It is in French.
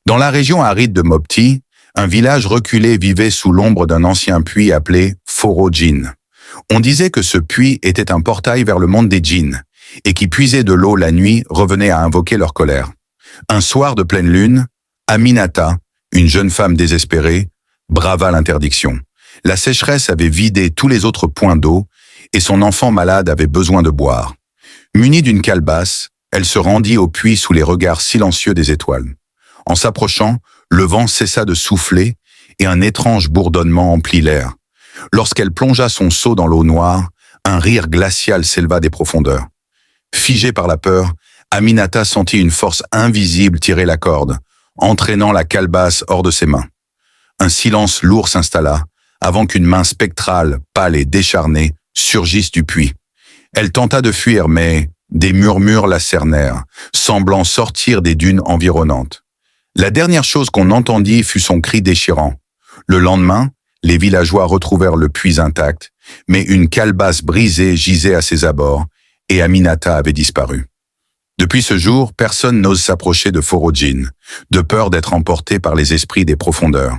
Dans la région aride de Mopti, un village reculé vivait sous l'ombre d'un ancien puits appelé Foro Djinn. On disait que ce puits était un portail vers le monde des djinns, et qui puisait de l'eau la nuit revenait à invoquer leur colère. Un soir de pleine lune, Aminata, une jeune femme désespérée, brava l'interdiction. La sécheresse avait vidé tous les autres points d'eau, et son enfant malade avait besoin de boire. Munie d'une calebasse, elle se rendit au puits sous les regards silencieux des étoiles. En s'approchant, le vent cessa de souffler et un étrange bourdonnement emplit l'air. Lorsqu'elle plongea son seau dans l'eau noire, un rire glacial s'éleva des profondeurs. Figée par la peur, Aminata sentit une force invisible tirer la corde, entraînant la calebasse hors de ses mains. Un silence lourd s'installa, avant qu'une main spectrale, pâle et décharnée, surgisse du puits. Elle tenta de fuir, mais des murmures la cernèrent, semblant sortir des dunes environnantes. La dernière chose qu'on entendit fut son cri déchirant. Le lendemain, les villageois retrouvèrent le puits intact, mais une calebasse brisée gisait à ses abords, et Aminata avait disparu. Depuis ce jour, personne n'ose s'approcher de Foro Djinn, de peur d'être emporté par les esprits des profondeurs.